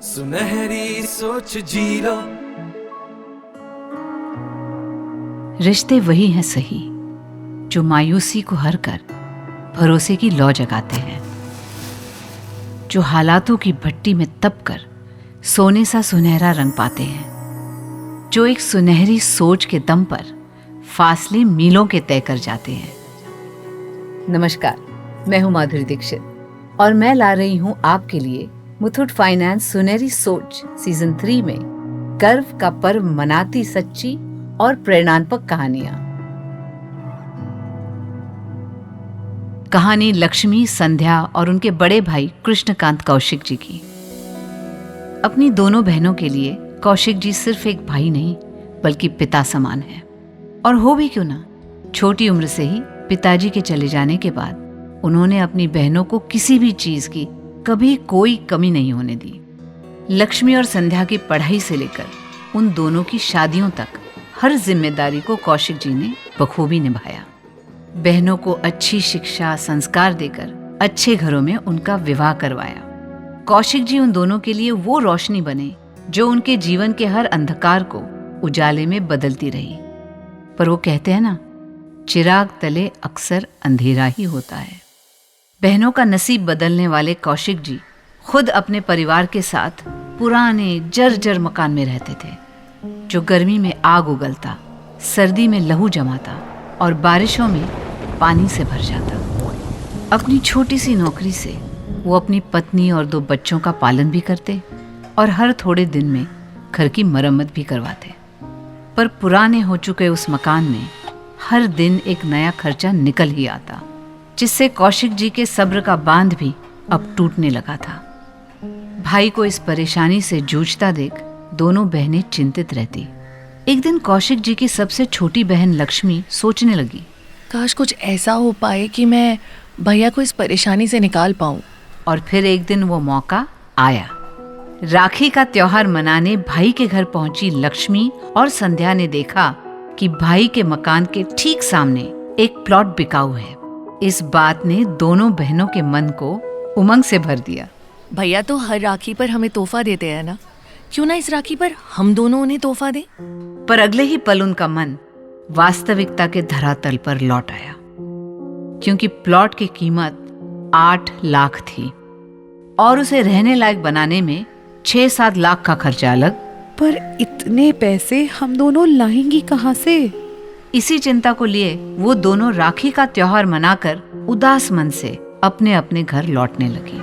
सुनहरी सोच जी लो। रिश्ते वही हैं सही जो मायूसी को हर कर भरोसे की लौ जगाते हैं, जो हालातों की भट्टी में तप कर सोने सा सुनहरा रंग पाते हैं, जो एक सुनहरी सोच के दम पर फासले मीलों के तय कर जाते हैं। नमस्कार, मैं हूं माधुरी दीक्षित और मैं ला रही हूं आपके लिए मुथूट फाइनेंस सुनहरी सोच सीजन 3 में गर्व का पर्व मनाती सच्ची और प्रेरणात्मक कहानियां। कहानी लक्ष्मी, संध्या और उनके बड़े भाई कृष्णकांत कौशिक जी की। अपनी दोनों बहनों के लिए कौशिक जी सिर्फ एक भाई नहीं बल्कि पिता समान है। और हो भी क्यों ना, छोटी उम्र से ही पिताजी के चले जाने के बाद उन्होंने अपनी बहनों को किसी भी चीज की कभी कोई कमी नहीं होने दी। लक्ष्मी और संध्या की पढ़ाई से लेकर उन दोनों की शादियों तक हर जिम्मेदारी को कौशिक जी ने बखूबी निभाया। बहनों को अच्छी शिक्षा संस्कार देकर अच्छे घरों में उनका विवाह करवाया। कौशिक जी उन दोनों के लिए वो रोशनी बने जो उनके जीवन के हर अंधकार को उजाले में बदलती रही। पर वो कहते हैं ना, चिराग तले अक्सर अंधेरा ही होता है। बहनों का नसीब बदलने वाले कौशिक जी खुद अपने परिवार के साथ पुराने जर्जर मकान में रहते थे, जो गर्मी में आग उगलता, सर्दी में लहू जमाता और बारिशों में पानी से भर जाता। अपनी छोटी सी नौकरी से वो अपनी पत्नी और 2 बच्चों का पालन भी करते और हर थोड़े दिन में घर की मरम्मत भी करवाते। पर पुराने हो चुके उस मकान में हर दिन एक नया खर्चा निकल ही आता, जिससे कौशिक जी के सब्र का बांध भी अब टूटने लगा था। भाई को इस परेशानी से जूझता देख दोनों बहनें चिंतित रहती। एक दिन कौशिक जी की सबसे छोटी बहन लक्ष्मी सोचने लगी, काश कुछ ऐसा हो पाए कि मैं भैया को इस परेशानी से निकाल पाऊं। और फिर एक दिन वो मौका आया। राखी का त्योहार मनाने भाई के घर पहुंची लक्ष्मी और संध्या ने देखा कि भाई के मकान के ठीक सामने एक प्लॉट बिकाऊ है। इस बात ने दोनों बहनों के मन को उमंग से भर दिया। भैया तो हर राखी पर हमें तोहफा देते हैं ना, क्यों ना इस राखी पर हम दोनों उन्हें तोहफा दें। पर अगले ही पल उनका मन वास्तविकता के धरातल पर लौट आया, क्योंकि प्लॉट की कीमत 8 लाख थी और उसे रहने लायक बनाने में 6-7 लाख का खर्चा अलग। पर इतने पैसे हम दोनों लाएंगी कहाँ से? इसी चिंता को लिए वो दोनों राखी का त्योहार मनाकर उदास मन से अपने अपने घर लौटने लगी।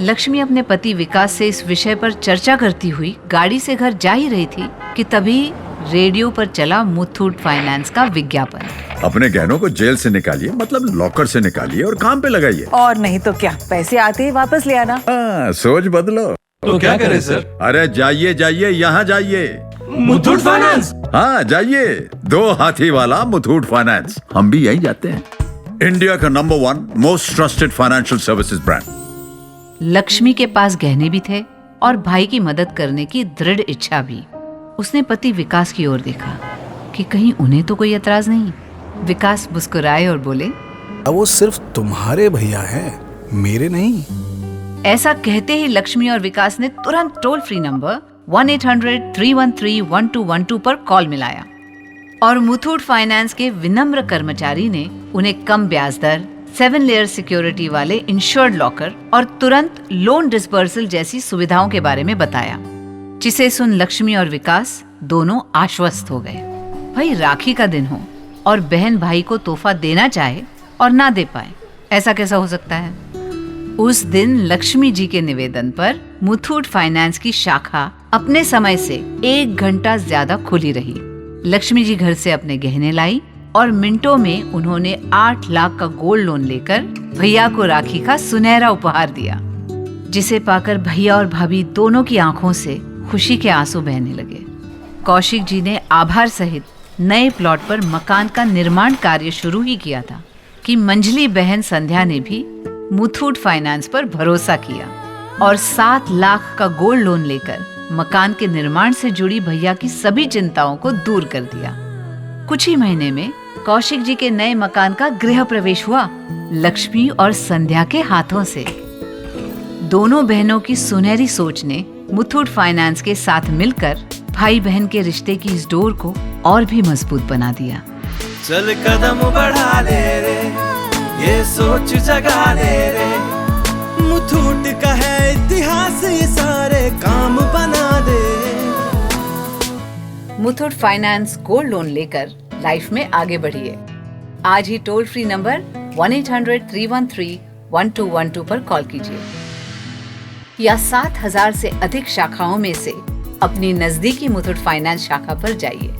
लक्ष्मी अपने पति विकास से इस विषय पर चर्चा करती हुई गाड़ी से घर जा ही रही थी कि तभी रेडियो पर चला मुथूट फाइनेंस का विज्ञापन। अपने गहनों को जेल से निकालिए, मतलब लॉकर से निकालिए और काम पे लगाइए। और नहीं तो क्या, पैसे आते ही वापस ले आना। सोच बदलो। तो क्या करें सर? अरे जाइए जाइए, यहाँ जाइए, मुथूट फाइनेंस। हाँ जाइए, 2 हाथी वाला मुथूट फाइनेंस। हम भी यही जाते हैं। इंडिया का number 1 most trusted financial services brand. Lakshmi के पास गहने भी थे और भाई की मदद करने की दृढ़ इच्छा भी। उसने पति विकास की ओर देखा कि कहीं उन्हें तो कोई एतराज नहीं। विकास मुस्कुराए और बोले, वो सिर्फ तुम्हारे भैया हैं, मेरे नहीं। ऐसा कहते ही लक्ष्मी और विकास ने तुरंत टोल फ्री नंबर 1-800-313-1212 पर कॉल मिलाया और मुथूट फाइनेंस के विनम्र कर्मचारी ने उन्हें कम ब्याज दर, 7 लेयर सिक्योरिटी वाले इंश्योर्ड लॉकर और तुरंत लोन डिस्बर्सल जैसी सुविधाओं के बारे में बताया, जिसे सुन लक्ष्मी और विकास दोनों आश्वस्त हो गए। भाई राखी का दिन हो और बहन भाई को तोहफा देना चाहे और ना दे पाए, ऐसा कैसा हो सकता है? उस दिन लक्ष्मी जी के निवेदन पर मुथूट फाइनेंस की शाखा अपने समय से 1 घंटा ज्यादा खुली रही। लक्ष्मी जी घर से अपने गहने लाई और मिनटों में उन्होंने 8 लाख का गोल्ड लोन लेकर भैया को राखी का सुनहरा उपहार दिया, जिसे पाकर भैया और भाभी दोनों की आंखों से खुशी के आंसू बहने लगे। कौशिक जी ने आभार सहित नए प्लॉट पर मकान का निर्माण कार्य शुरू ही किया था कि मंझली बहन संध्या ने भी मुथूट फाइनेंस पर भरोसा किया और 7 लाख का गोल्ड लोन लेकर मकान के निर्माण से जुड़ी भैया की सभी चिंताओं को दूर कर दिया। कुछ ही महीने में कौशिक जी के नए मकान का गृह प्रवेश हुआ, लक्ष्मी और संध्या के हाथों से। दोनों बहनों की सुनहरी सोच ने मुथूट फाइनेंस के साथ मिलकर भाई बहन के रिश्ते की इस डोर को और भी मजबूत बना दिया। चल कदम बढ़ा ले रे, ये सोच जगा ले रे, मुथूट का है इतिहास, ये सारे काम बना दे। मुथूट फाइनेंस गोल्ड लोन लेकर लाइफ में आगे बढ़िए। आज ही टोल फ्री नंबर 1-800-313-1212 पर कॉल कीजिए या 7000 से अधिक शाखाओं में से अपनी नजदीकी मुथूट फाइनेंस शाखा पर जाइए।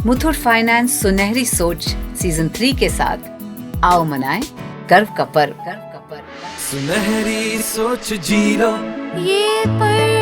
मुथूट फाइनेंस सुनहरी सोच सीजन 3 के साथ आओ मनाएं गर्व का पर्व। सुनहरी सोच जी लो, ये पर